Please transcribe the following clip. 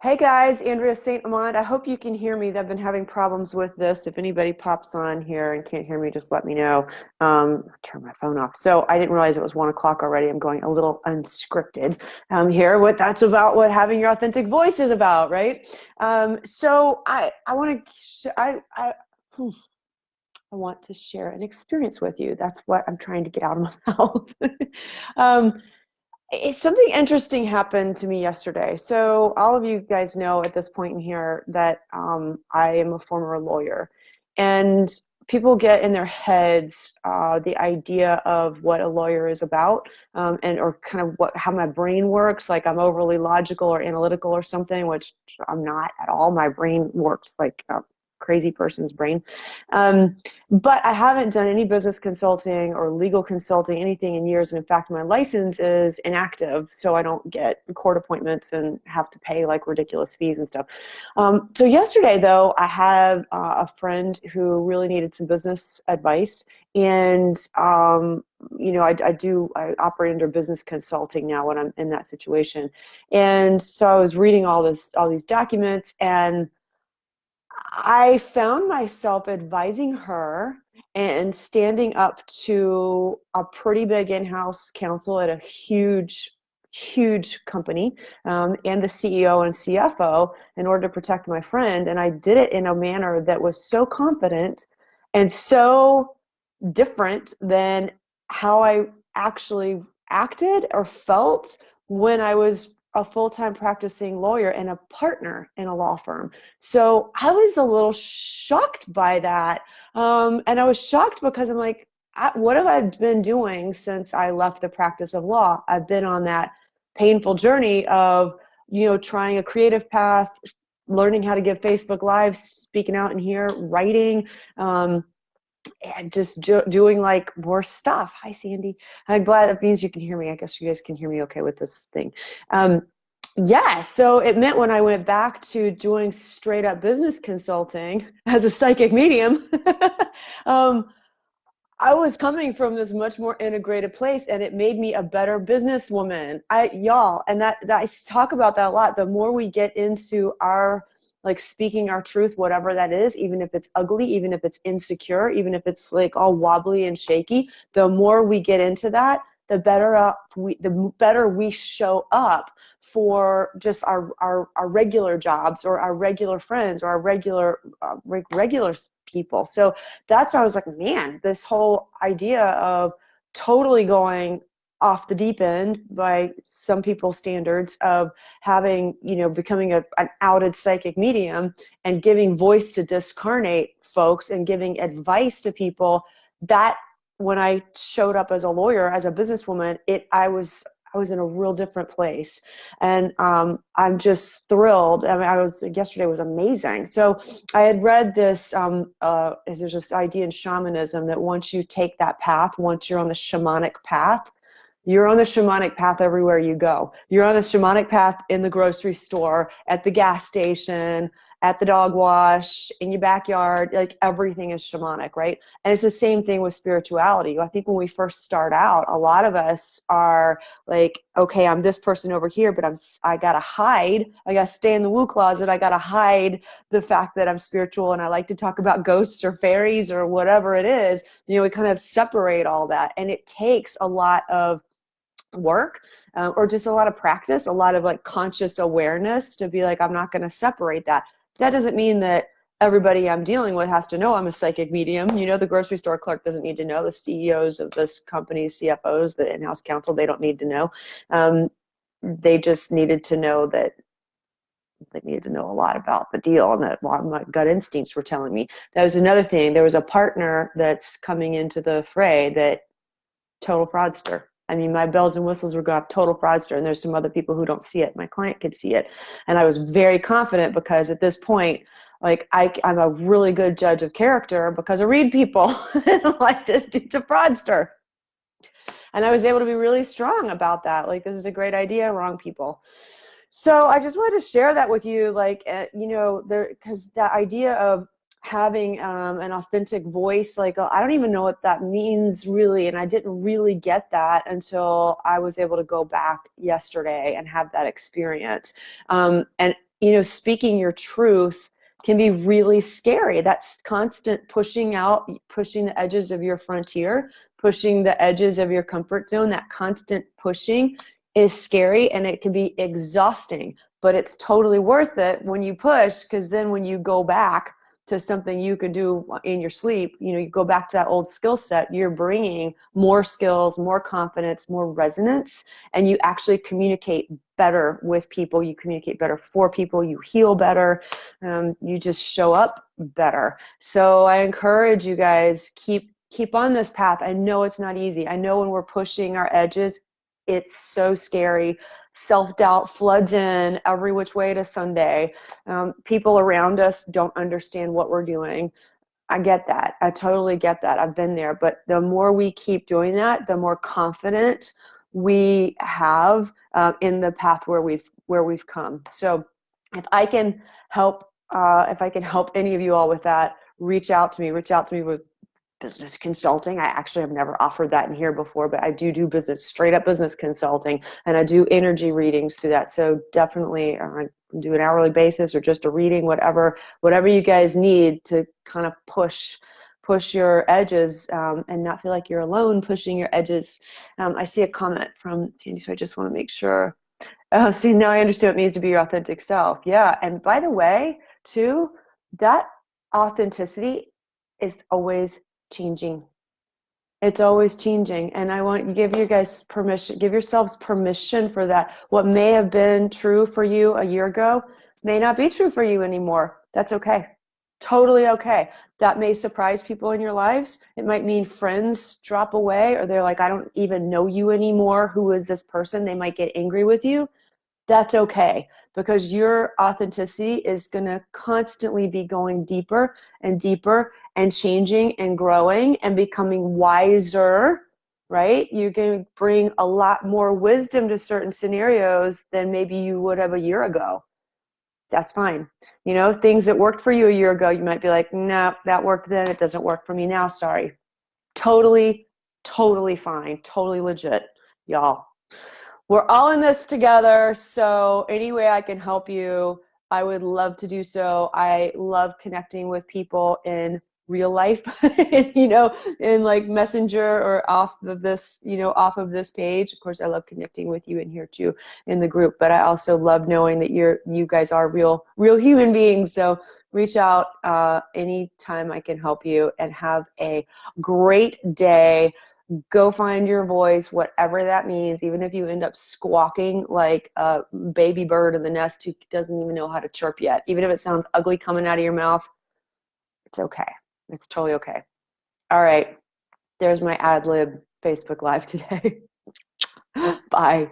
Hey guys, Andrea St. Amand. I hope you can hear me. I've been having problems with this. If anybody pops on here and can't hear me, just let me know. Turn my phone off. So I didn't realize it was 1 o'clock already. I'm going a little unscripted here. That's about what having your authentic voice is about, right? So I want to hmm, I want to share an experience with you. That's what I'm trying to get out of my mouth. um, Something interesting happened to me yesterday. So all of you guys know at this point in here that I am a former lawyer, and people get in their heads the idea of what a lawyer is about, and or kind of how my brain works. Like I'm overly logical or analytical or something, which I'm not at all. My brain works like a crazy person's brain. Um, but I haven't done any business consulting or legal consulting, anything in years. And in fact, my license is inactive, so I don't get court appointments and have to pay like ridiculous fees and stuff. So yesterday, though, I had a friend who really needed some business advice. And, I operate under business consulting now when I'm in that situation. And so I was reading all these documents, and I found myself advising her and standing up to a pretty big in-house counsel at a huge company, and the CEO and CFO in order to protect my friend. And I did it in a manner that was so confident and so different than how I actually acted or felt when I was a full-time practicing lawyer and a partner in a law firm. So I was a little shocked by that. And I was shocked because I'm like, what have I been doing since I left the practice of law? I've been on that painful journey of, trying a creative path, learning how to give Facebook Live, speaking out in here, writing, and just doing like more stuff. Hi, Sandy. I'm glad it means you can hear me. I guess you guys can hear me okay with this thing. Yeah, so it meant when I went back to doing straight up business consulting as a psychic medium, um, I was coming from this much more integrated place, and it made me a better businesswoman. Y'all, and that I talk about that a lot. The more we get into our like speaking our truth, whatever that is, even if it's ugly, even if it's insecure, even if it's like all wobbly and shaky, the more we get into that, the better we show up for just our regular jobs or our regular friends or our regular people. So that's why I was like, man, this whole idea of totally going off the deep end by some people's standards of having, becoming an outed psychic medium and giving voice to discarnate folks and giving advice to people, that when I showed up as a lawyer, as a businesswoman, I was in a real different place. And I'm just thrilled. I mean, yesterday was amazing. So I had read this, there's this idea in shamanism that once you take that path, once you're on the shamanic path, you're on the shamanic path everywhere you go. You're on a shamanic path in the grocery store, at the gas station, at the dog wash, in your backyard. Like everything is shamanic, right? And it's the same thing with spirituality. I think when we first start out, a lot of us are like, okay, I'm this person over here, but I gotta hide. I gotta stay in the woo closet. I gotta hide the fact that I'm spiritual and I like to talk about ghosts or fairies or whatever it is. We kind of separate all that, and it takes a lot of work, or just a lot of practice, a lot of like conscious awareness to be like, I'm not going to separate that. That doesn't mean that everybody I'm dealing with has to know I'm a psychic medium. The grocery store clerk doesn't need to know. The CEOs of this company's CFOs, the in-house counsel, they don't need to know. They just needed to know that they needed to know a lot about the deal, and that my gut instincts were telling me. That was another thing. There was a partner that's coming into the fray that total fraudster. I mean, my bells and whistles were going up, total fraudster, and there's some other people who don't see it. My client could see it. And I was very confident because at this point, like I'm a really good judge of character because I read people. I'm like, this dude's a fraudster. And I was able to be really strong about that. Like, this is a great idea, wrong people. So I just wanted to share that with you, like, because that idea of having an authentic voice, like, I don't even know what that means really, and I didn't really get that until I was able to go back yesterday and have that experience. And speaking your truth can be really scary. That's constant pushing out, pushing the edges of your frontier, pushing the edges of your comfort zone. That constant pushing is scary and it can be exhausting, but it's totally worth it when you push, because then when you go back to something you could do in your sleep, you go back to that old skill set, you're bringing more skills, more confidence, more resonance, and you actually communicate better with people, you communicate better for people, you heal better, you just show up better. So I encourage you guys, keep on this path. I know it's not easy. I know when we're pushing our edges, it's so scary. Self-doubt floods in every which way to Sunday. People around us don't understand what we're doing. I get that. I totally get that. I've been there. But the more we keep doing that, the more confident we have in the path where we've come. So if I can help any of you all with that, reach out to me. Reach out to me with business consulting. I actually have never offered that in here before, but I do business, straight up business consulting, and I do energy readings through that. So definitely do an hourly basis or just a reading, whatever you guys need to kind of push your edges, and not feel like you're alone pushing your edges. I see a comment from Sandy, so I just want to make sure. Oh, see, now I understand what it means to be your authentic self. Yeah, and by the way, too, that authenticity is always changing. It's always changing. And I want you give you guys permission, give yourselves permission for that. What may have been true for you a year ago may not be true for you anymore. That's okay. Totally okay. That may surprise people in your lives. It might mean friends drop away, or they're like, I don't even know you anymore. Who is this person? They might get angry with you. That's okay, because your authenticity is going to constantly be going deeper and deeper and changing and growing and becoming wiser, right? You're going to bring a lot more wisdom to certain scenarios than maybe you would have a year ago. That's fine. Things that worked for you a year ago, you might be like, no, that worked then. It doesn't work for me now. Sorry. Totally, totally fine. Totally legit, y'all. We're all in this together, so any way I can help you, I would love to do so. I love connecting with people in real life, in like Messenger or off of this page. Of course, I love connecting with you in here too, in the group, but I also love knowing that you guys are real human beings. So reach out anytime I can help you, and have a great day. Go find your voice, whatever that means, even if you end up squawking like a baby bird in the nest who doesn't even know how to chirp yet. Even if it sounds ugly coming out of your mouth, it's okay. It's totally okay. All right. There's my ad lib Facebook Live today. Bye.